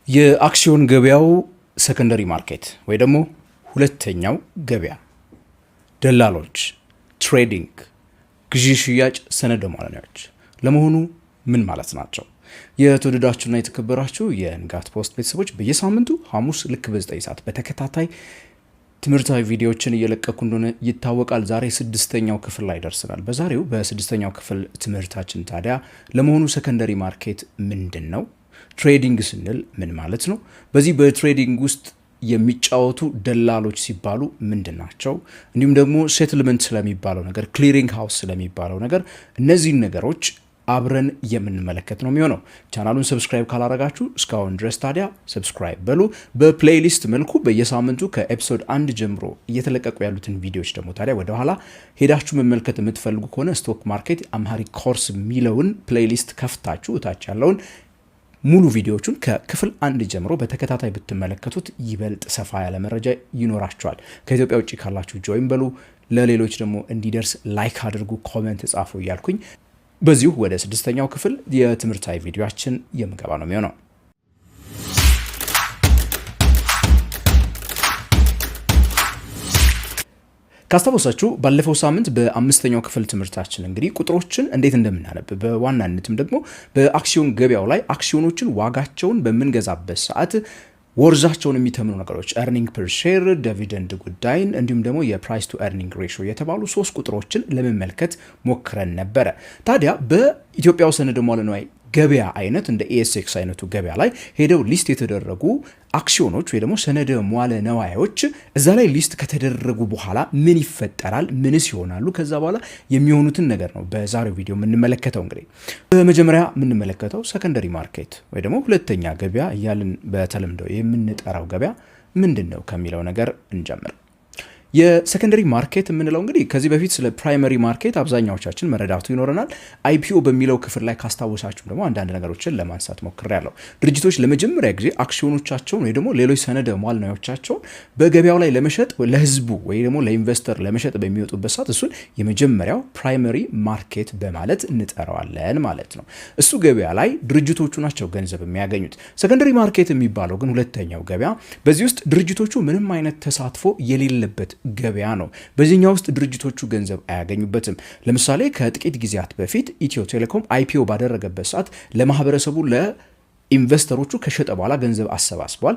የአክሲዮን ገበያው ሰከንደሪ ማርኬት ወይ ደግሞ ሁለተኛው ገበያ፣ ደላሎች፣ ትሬዲንግ፣ ግዢ፣ ሽያጭ፣ ሰነደ ማለናዎች ለመሆኑ ምን ማለት ናቸው? የተወደዳችሁና የተከበራችሁ የንጋት ፖስት ቤተሰቦች በየሳምንቱ ሐሙስ ልክ በ9 ሰዓት በተከታታይ ትምህርታዊ ቪዲዮዎችን እየለቀኩ እንደሆነ ይታወቃል። ዛሬ ስድስተኛው ክፍል ላይ ደርሰናል። በዛሬው በስድስተኛው ክፍል ትምህርታችን ታዲያ ለመሆኑ ሰከንደሪ ማርኬት ምንድን ነው? ትሬዲንግ ስንል ምን ማለት ነው? በዚህ በትሬዲንግ ውስጥ የሚጫወቱ ደላሎች ሲባሉ ምንድን ናቸው? እንዲሁም ደግሞ ሴትልመንት ስለሚባለው ነገር፣ ክሊሪንግ ሃውስ ስለሚባለው ነገር፣ እነዚህን ነገሮች አብረን የምንመለከት ነው የሚሆነው። ቻናሉን ሰብስክራይብ ካላረጋችሁ እስካሁን ድረስ ታዲያ ሰብስክራይብ በሉ። በፕሌይሊስት መልኩ በየሳምንቱ ከኤፒሶድ 1 ጀምሮ እየተለቀቁ ያሉትን ቪዲዮዎች ደግሞ ታዲያ ወደኋላ ሄዳችሁ መመልከት የምትፈልጉ ከሆነ ስቶክ ማርኬት አምሃሪክ ኮርስ የሚለውን ፕሌይሊስት ከፍታችሁ እታች ያለውን ሙሉ ቪዲዮዎቹን ከክፍል 1 ጀምሮ በተከታታይ ብትመለከቱት ይበልጥ ሰፋ ያለ መረጃ ይኖራችኋል። ከኢትዮጵያ ውጭ ካላችሁ ጆይን በሉ። ለሌሎች ደግሞ እንዲደርስ ላይክ አድርጉ፣ ኮሜንት ጻፉ እያልኩኝ በዚሁ ወደ ስድስተኛው ክፍል የትምህርታዊ ቪዲዮአችን የምገባ ነው የሚሆነው። ካስታወሳችሁ ባለፈው ሳምንት በአምስተኛው ክፍል ትምህርታችን እንግዲህ ቁጥሮችን እንዴት እንደምናነብ በዋናነትም ደግሞ በአክሲዮን ገበያው ላይ አክሲዮኖችን ዋጋቸውን በምንገዛበት ሰዓት ወርዛቸውን የሚተምኑ ነገሮች ኤርኒንግ ፐር ሼር፣ ዲቪደንድ ጉዳይን እንዲሁም ደግሞ የፕራይስ ቱ ኤርኒንግ ሬሾ የተባሉ 3 ቁጥሮችን ለመመልከት ሞክረን ነበረ። ታዲያ በኢትዮጵያ ሰነደ ሙዓለ ንዋይ ገበያ አይነት እንደ ኤኤስኤክስ አይነቱ ገበያ ላይ ሄደው ሊስት የተደረጉ አክሲዮኖች ወይ ደግሞ ሰነደ ሙዓለ ንዋዮች እዛ ላይ ሊስት ከተደረጉ በኋላ ምን ይፈጠራል፣ ምንስ ይሆናሉ፣ ከዛ በኋላ የሚሆኑትን ነገር ነው በዛሬው ቪዲዮ የምንመለከተው። እንግዲህ በመጀመሪያ የምንመለከተው ሰከንደሪ ማርኬት ወይ ደግሞ ሁለተኛ ገበያ እያልን በተለምዶ የምንጠራው ገበያ ምንድን ነው ከሚለው ነገር እንጀምር። የሰከንደሪ ማርኬት የምንለው እንግዲህ ከዚህ በፊት ስለ ፕራይመሪ ማርኬት አብዛኛዎቻችን መረዳቱ ይኖረናል። አይፒኦ በሚለው ክፍል ላይ ካስታወሳችሁም ደግሞ አንዳንድ ነገሮችን ለማንሳት ሞክሬያለሁ። ድርጅቶች ለመጀመሪያ ጊዜ አክሲዮኖቻቸውን ወይ ደግሞ ሌሎች ሰነደ ሙዓለ ንዋዮቻቸውን በገበያው ላይ ለመሸጥ ለህዝቡ ወይ ደግሞ ለኢንቨስተር ለመሸጥ በሚወጡበት ሰዓት እሱን የመጀመሪያው ፕራይመሪ ማርኬት በማለት እንጠራዋለን ማለት ነው። እሱ ገበያ ላይ ድርጅቶቹ ናቸው ገንዘብ የሚያገኙት። ሰከንደሪ ማርኬት የሚባለው ግን ሁለተኛው ገበያ፣ በዚህ ውስጥ ድርጅቶቹ ምንም አይነት ተሳትፎ የሌለበት ገበያ ነው። በዚህኛው ውስጥ ድርጅቶቹ ገንዘብ አያገኙበትም። ለምሳሌ ከጥቂት ጊዜያት በፊት ኢትዮ ቴሌኮም አይፒኦ ባደረገበት ሰዓት ለማህበረሰቡ ኢንቨስተሮቹ ከሸጠ በኋላ ገንዘብ አሰባስቧል።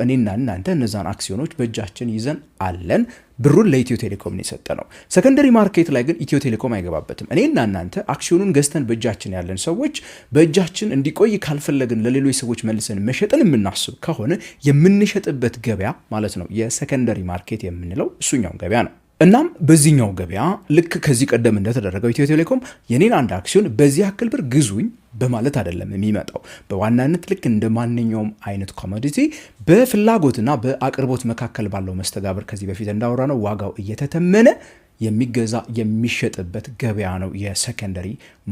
እኔና እናንተ እነዛን አክሲዮኖች በእጃችን ይዘን አለን። ብሩን ለኢትዮ ቴሌኮም የሰጠ ነው። ሰከንደሪ ማርኬት ላይ ግን ኢትዮ ቴሌኮም አይገባበትም። እኔና እናንተ አክሲዮኑን ገዝተን በእጃችን ያለን ሰዎች በእጃችን እንዲቆይ ካልፈለግን ለሌሎች ሰዎች መልሰን መሸጥን የምናስብ ከሆነ የምንሸጥበት ገበያ ማለት ነው የሰከንደሪ ማርኬት የምንለው እሱኛው ገበያ ነው። እናም በዚህኛው ገበያ ልክ ከዚህ ቀደም እንደተደረገው ኢትዮ ቴሌኮም የኔን አንድ አክሲዮን በዚህ ያክል ብር ግዙኝ በማለት አይደለም የሚመጣው። በዋናነት ልክ እንደ ማንኛውም አይነት ኮሞዲቲ በፍላጎትና በአቅርቦት መካከል ባለው መስተጋብር ከዚህ በፊት እንዳወራ ነው ዋጋው እየተተመነ የሚገዛ የሚሸጥበት ገበያ ነው የሰከንደሪ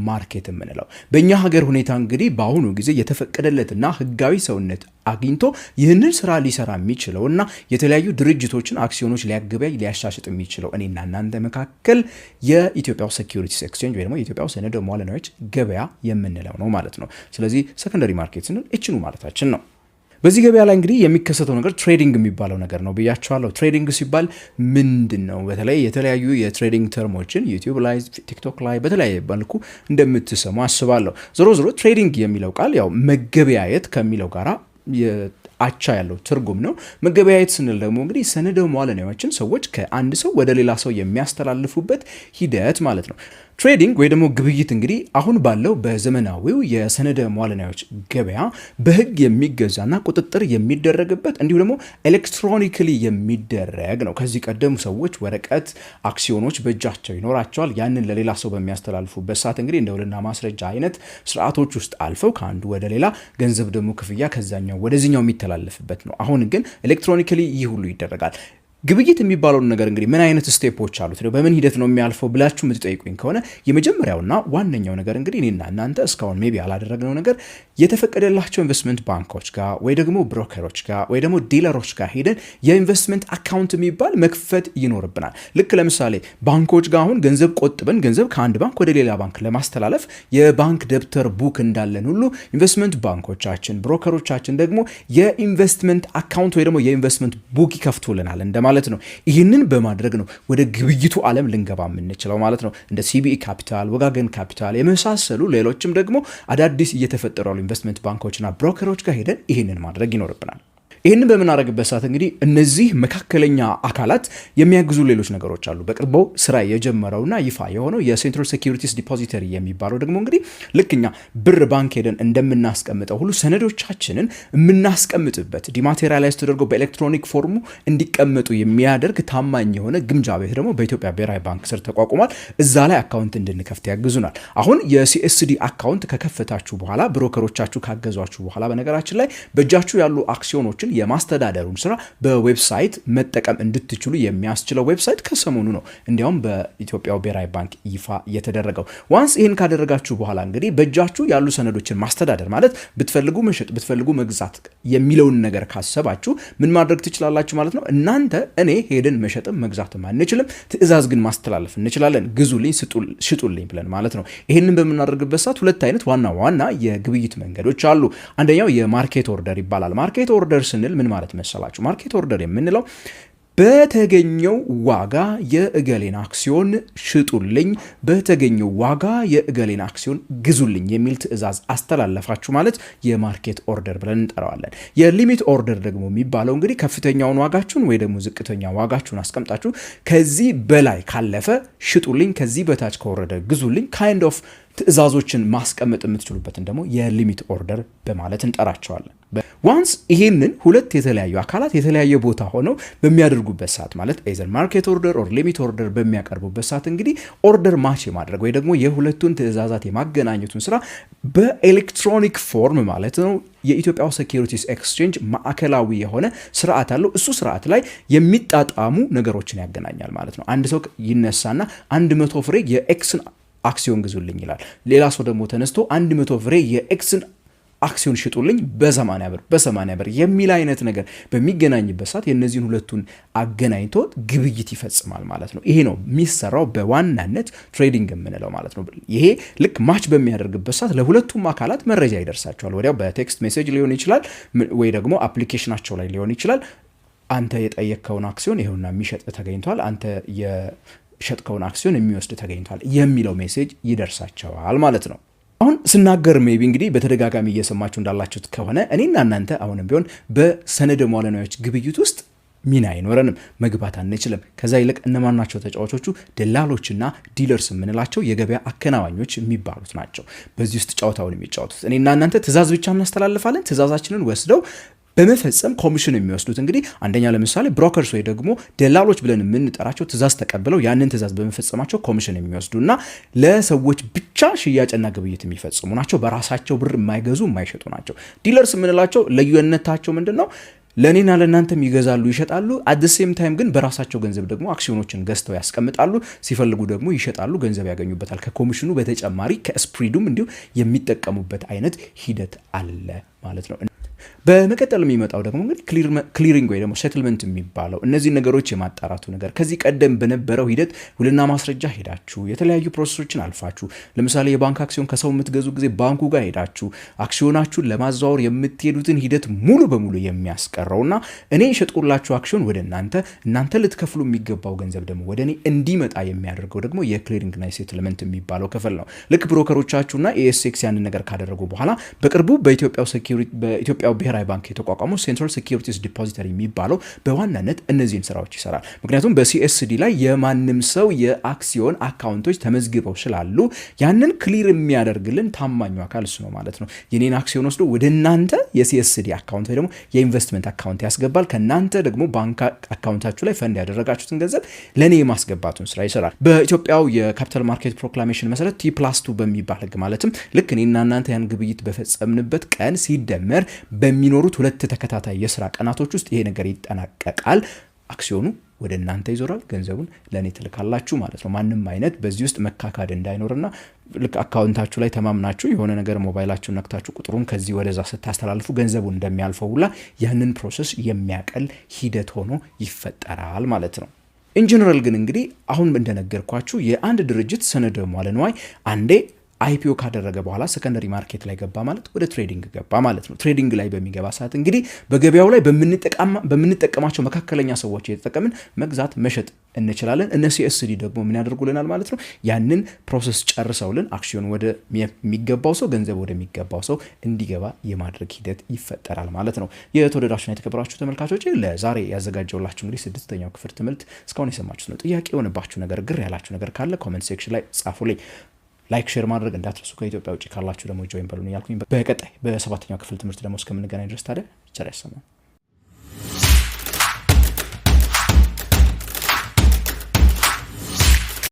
ማርኬት የምንለው። በእኛ ሀገር ሁኔታ እንግዲህ በአሁኑ ጊዜ የተፈቀደለትና ህጋዊ ሰውነት አግኝቶ ይህንን ስራ ሊሰራ የሚችለው እና የተለያዩ ድርጅቶችን አክሲዮኖች ሊያገበያይ ሊያሻሽጥ የሚችለው እኔና እናንተ መካከል የኢትዮጵያ ሴኩሪቲስ ኤክስቼንጅ ወይ ደግሞ የኢትዮጵያ ሰነደ ሙዓለ ንዋዮች ገበያ የምንለው ነው ማለት ነው። ስለዚህ ሰከንደሪ ማርኬት ስንል እችኑ ማለታችን ነው። በዚህ ገበያ ላይ እንግዲህ የሚከሰተው ነገር ትሬዲንግ የሚባለው ነገር ነው ብያቸዋለሁ። ትሬዲንግ ሲባል ምንድን ነው? በተለይ የተለያዩ የትሬዲንግ ተርሞችን ዩቲዩብ ላይ፣ ቲክቶክ ላይ በተለያየ መልኩ እንደምትሰሙ አስባለሁ። ዞሮ ትሬዲንግ የሚለው ቃል ያው መገበያየት ከሚለው ጋራ አቻ ያለው ትርጉም ነው። መገበያየት ስንል ደግሞ እንግዲህ ሰነደ ሙዓለ ንዋዮችን ሰዎች ከአንድ ሰው ወደ ሌላ ሰው የሚያስተላልፉበት ሂደት ማለት ነው። ትሬዲንግ ወይ ደግሞ ግብይት እንግዲህ አሁን ባለው በዘመናዊው የሰነደ ሙዓለ ንዋዮች ገበያ በህግ የሚገዛና ቁጥጥር የሚደረግበት እንዲሁ ደግሞ ኤሌክትሮኒክሊ የሚደረግ ነው። ከዚህ ቀደም ሰዎች ወረቀት አክሲዮኖች በእጃቸው ይኖራቸዋል። ያንን ለሌላ ሰው በሚያስተላልፉበት ሰዓት እንግዲህ እንደ ውልና ማስረጃ አይነት ስርዓቶች ውስጥ አልፈው ከአንዱ ወደ ሌላ ገንዘብ ደግሞ ክፍያ ከዛኛው ወደዚህኛው የሚተላለፍበት ነው። አሁን ግን ኤሌክትሮኒክሊ ይህ ሁሉ ይደረጋል። ግብይት የሚባለውን ነገር እንግዲህ ምን አይነት ስቴፖች አሉት ነው በምን ሂደት ነው የሚያልፈው ብላችሁ የምትጠይቁኝ ከሆነ የመጀመሪያውና ዋነኛው ነገር እንግዲህ እኔና እናንተ እስካሁን ሜቢ ያላደረግነው ነገር የተፈቀደላቸው ኢንቨስትመንት ባንኮች ጋር ወይ ደግሞ ብሮከሮች ጋር ወይ ደግሞ ዲለሮች ጋር ሄደን የኢንቨስትመንት አካውንት የሚባል መክፈት ይኖርብናል። ልክ ለምሳሌ ባንኮች ጋር አሁን ገንዘብ ቆጥበን ገንዘብ ከአንድ ባንክ ወደ ሌላ ባንክ ለማስተላለፍ የባንክ ደብተር ቡክ እንዳለን ሁሉ ኢንቨስትመንት ባንኮቻችን ብሮከሮቻችን ደግሞ የኢንቨስትመንት አካውንት ወይ ደግሞ የኢንቨስትመንት ቡክ ይከፍቱልናል እንደማለት ነው። ይህንን በማድረግ ነው ወደ ግብይቱ ዓለም ልንገባ የምንችለው ማለት ነው። እንደ ሲቢኢ ካፒታል፣ ወጋገን ካፒታል የመሳሰሉ ሌሎችም ደግሞ አዳዲስ እየተፈጠሩ ያሉ ኢንቨስትመንት ባንኮችና ብሮከሮች ጋር ሄደን ይህንን ማድረግ ይኖርብናል። ይህንን በምናደርግበት ሰዓት እንግዲህ እነዚህ መካከለኛ አካላት የሚያግዙ ሌሎች ነገሮች አሉ። በቅርቡ ስራ የጀመረውና ይፋ የሆነው የሴንትራል ሴኩሪቲስ ዲፖዚተሪ የሚባለው ደግሞ እንግዲህ ልክኛ ብር ባንክ ሄደን እንደምናስቀምጠው ሁሉ ሰነዶቻችንን የምናስቀምጥበት ዲማቴሪያላይዝ ተደርገው በኤሌክትሮኒክ ፎርሙ እንዲቀመጡ የሚያደርግ ታማኝ የሆነ ግምጃ ቤት ደግሞ በኢትዮጵያ ብሔራዊ ባንክ ስር ተቋቁሟል። እዛ ላይ አካውንት እንድንከፍት ያግዙናል። አሁን የሲኤስዲ አካውንት ከከፈታችሁ በኋላ ብሮከሮቻችሁ ካገዟችሁ በኋላ በነገራችን ላይ በእጃችሁ ያሉ አክሲዮኖችን የማስተዳደሩን ስራ በዌብሳይት መጠቀም እንድትችሉ የሚያስችለው ዌብሳይት ከሰሞኑ ነው እንዲያውም በኢትዮጵያ ብሔራዊ ባንክ ይፋ የተደረገው። ዋንስ ይህን ካደረጋችሁ በኋላ እንግዲህ በእጃችሁ ያሉ ሰነዶችን ማስተዳደር ማለት ብትፈልጉ መሸጥ ብትፈልጉ መግዛት የሚለውን ነገር ካሰባችሁ ምን ማድረግ ትችላላችሁ ማለት ነው። እናንተ እኔ ሄደን መሸጥም መግዛትም አንችልም፣ ትዕዛዝ ግን ማስተላለፍ እንችላለን። ግዙልኝ፣ ሽጡልኝ ብለን ማለት ነው። ይህንን በምናደርግበት ሰዓት ሁለት አይነት ዋና የግብይት መንገዶች አሉ። አንደኛው የማርኬት ኦርደር ይባላል። ማርኬት ኦርደር ስንል ምን ማለት መሰላችሁ? ማርኬት ኦርደር የምንለው በተገኘው ዋጋ የእገሌን አክሲዮን ሽጡልኝ፣ በተገኘው ዋጋ የእገሌን አክሲዮን ግዙልኝ የሚል ትዕዛዝ አስተላለፋችሁ ማለት የማርኬት ኦርደር ብለን እንጠራዋለን። የሊሚት ኦርደር ደግሞ የሚባለው እንግዲህ ከፍተኛውን ዋጋችሁን ወይ ደግሞ ዝቅተኛ ዋጋችሁን አስቀምጣችሁ ከዚህ በላይ ካለፈ ሽጡልኝ፣ ከዚህ በታች ከወረደ ግዙልኝ ካይንድ ኦፍ ትዕዛዞችን ማስቀመጥ የምትችሉበትን ደግሞ የሊሚት ኦርደር በማለት እንጠራቸዋለን። ዋንስ ይሄንን ሁለት የተለያዩ አካላት የተለያየ ቦታ ሆነው በሚያደርጉበት ሰዓት ማለት ኤዘር ማርኬት ኦርደር ኦር ሊሚት ኦርደር በሚያቀርቡበት ሰዓት እንግዲህ ኦርደር ማች የማድረግ ወይ ደግሞ የሁለቱን ትዕዛዛት የማገናኘቱን ስራ በኤሌክትሮኒክ ፎርም ማለት ነው የኢትዮጵያ ሴኩሪቲስ ኤክስቼንጅ ማዕከላዊ የሆነ ስርዓት አለው። እሱ ስርዓት ላይ የሚጣጣሙ ነገሮችን ያገናኛል ማለት ነው። አንድ ሰው ይነሳና 100 ፍሬ የኤክስን አክሲዮን ግዙልኝ ይላል። ሌላ ሰው ደግሞ ተነስቶ 100 ፍሬ የኤክስን አክሲዮን ሽጡልኝ በ80 ብር የሚል አይነት ነገር በሚገናኝበት ሰዓት የእነዚህን ሁለቱን አገናኝቶ ግብይት ይፈጽማል ማለት ነው። ይሄ ነው የሚሰራው በዋናነት ትሬዲንግ የምንለው ማለት ነው። ይሄ ልክ ማች በሚያደርግበት ሰዓት ለሁለቱም አካላት መረጃ ይደርሳቸዋል። ወዲያው በቴክስት ሜሴጅ ሊሆን ይችላል ወይ ደግሞ አፕሊኬሽናቸው ላይ ሊሆን ይችላል። አንተ የጠየቅከውን አክሲዮን ይሄውና የሚሸጥ ተገኝቷል፣ አንተ የሸጥከውን አክሲዮን የሚወስድ ተገኝቷል የሚለው ሜሴጅ ይደርሳቸዋል ማለት ነው። አሁን ስናገር ሜቢ እንግዲህ በተደጋጋሚ እየሰማችሁ እንዳላችሁት ከሆነ እኔና እናንተ አሁንም ቢሆን በሰነደ መዋዕለ ንዋዮች ግብይት ውስጥ ሚና አይኖረንም፣ መግባት አንችልም። ከዛ ይልቅ እነማን ናቸው ተጫዋቾቹ? ደላሎችና ዲለርስ የምንላቸው የገበያ አከናዋኞች የሚባሉት ናቸው በዚህ ውስጥ ጨዋታውን የሚጫወቱት። እኔና እናንተ ትዕዛዝ ብቻ እናስተላልፋለን። ትዕዛዛችንን ወስደው በመፈጸም ኮሚሽን የሚወስዱት እንግዲህ አንደኛ ለምሳሌ ብሮከርስ ወይ ደግሞ ደላሎች ብለን የምንጠራቸው ትዕዛዝ ተቀብለው ያንን ትዕዛዝ በመፈጸማቸው ኮሚሽን የሚወስዱና ለሰዎች ብቻ ሽያጭና ግብይት የሚፈጽሙ ናቸው። በራሳቸው ብር የማይገዙ የማይሸጡ ናቸው። ዲለርስ የምንላቸው ልዩነታቸው ምንድን ነው? ለእኔና ለእናንተም ይገዛሉ፣ ይሸጣሉ። አት ሴም ታይም ግን በራሳቸው ገንዘብ ደግሞ አክሲዮኖችን ገዝተው ያስቀምጣሉ። ሲፈልጉ ደግሞ ይሸጣሉ፣ ገንዘብ ያገኙበታል። ከኮሚሽኑ በተጨማሪ ከስፕሪዱም እንዲሁ የሚጠቀሙበት አይነት ሂደት አለ ማለት ነው። በመቀጠል የሚመጣው ደግሞ እንግዲህ ክሊሪንግ ወይ ደግሞ ሴትልመንት የሚባለው እነዚህ ነገሮች የማጣራቱ ነገር ከዚህ ቀደም በነበረው ሂደት ውልና ማስረጃ ሄዳችሁ የተለያዩ ፕሮሰሶችን አልፋችሁ ለምሳሌ የባንክ አክሲዮን ከሰው የምትገዙ ጊዜ ባንኩ ጋር ሄዳችሁ አክሲዮናችሁን ለማዘዋወር የምትሄዱትን ሂደት ሙሉ በሙሉ የሚያስቀረውና እኔ የሸጥኩላችሁ አክሲዮን ወደ እናንተ ልትከፍሉ የሚገባው ገንዘብ ደግሞ ወደ እኔ እንዲመጣ የሚያደርገው ደግሞ የክሊሪንግና የሴትልመንት የሚባለው ክፍል ነው። ልክ ብሮከሮቻችሁና ኤኤስኤክስ ያንን ነገር ካደረጉ በኋላ በቅርቡ በኢትዮጵያ ብሔራዊ ባንክ የተቋቋመው ሴንትራል ሴኩሪቲስ ዲፖዚተሪ የሚባለው በዋናነት እነዚህን ስራዎች ይሰራል። ምክንያቱም በሲኤስዲ ላይ የማንም ሰው የአክሲዮን አካውንቶች ተመዝግበው ስላሉ ያንን ክሊር የሚያደርግልን ታማኙ አካል እሱ ነው ማለት ነው። የኔን አክሲዮን ወስዶ ወደ እናንተ የሲኤስዲ አካውንት ወይ ደግሞ የኢንቨስትመንት አካውንት ያስገባል። ከእናንተ ደግሞ ባንክ አካውንታችሁ ላይ ፈንድ ያደረጋችሁትን ገንዘብ ለእኔ የማስገባቱን ስራ ይሰራል። በኢትዮጵያው የካፒታል ማርኬት ፕሮክላሜሽን መሰረት T+2 በሚባል ህግ ማለትም ልክ እኔና እናንተ ያን ግብይት በፈጸምንበት ቀን ሲደመር በሚኖሩት ሁለት ተከታታይ የስራ ቀናቶች ውስጥ ይሄ ነገር ይጠናቀቃል። አክሲዮኑ ወደ እናንተ ይዞራል። ገንዘቡን ለኔ ትልካላችሁ ማለት ነው። ማንም አይነት በዚህ ውስጥ መካካድ እንዳይኖርና ልክ አካውንታችሁ ላይ ተማምናችሁ የሆነ ነገር ሞባይላችሁን ነክታችሁ ቁጥሩን ከዚህ ወደዛ ስታስተላልፉ ገንዘቡ እንደሚያልፈው ሁላ ያንን ፕሮሰስ የሚያቀል ሂደት ሆኖ ይፈጠራል ማለት ነው። ኢንጀነራል ግን እንግዲህ አሁን እንደነገርኳችሁ የአንድ ድርጅት ሰነደ ሙዓለ ንዋይ አንዴ አይፒኦ ካደረገ በኋላ ሰከንደሪ ማርኬት ላይ ገባ ማለት ወደ ትሬዲንግ ገባ ማለት ነው። ትሬዲንግ ላይ በሚገባ ሰዓት እንግዲህ በገበያው ላይ በምንጠቀማቸው መካከለኛ ሰዎች እየተጠቀምን መግዛት መሸጥ እንችላለን። እነ ሲኤስዲ ደግሞ ምን ያደርጉልናል ማለት ነው? ያንን ፕሮሰስ ጨርሰውልን አክሲዮን ወደ የሚገባው ሰው ገንዘብ ወደሚገባው ሰው እንዲገባ የማድረግ ሂደት ይፈጠራል ማለት ነው። የተወደዳችሁና የተከበራችሁ ተመልካቾች ለዛሬ ያዘጋጀውላችሁ እንግዲህ 6ኛው ክፍል ትምህርት እስካሁን የሰማችሁት ነው። ጥያቄ የሆነባችሁ ነገር፣ ግር ያላችሁ ነገር ካለ ኮሜንት ሴክሽን ላይ ጻፉልኝ። ላይክ ሼር ማድረግ እንዳትረሱ። ከኢትዮጵያ ውጪ ካላችሁ ደግሞ ጆይን በሉኝ ያልኩኝ። በቀጣይ በ7ኛው ክፍል ትምህርት ደግሞ እስከምንገናኝ ድረስ ታዲያ ቸር ያሰማን።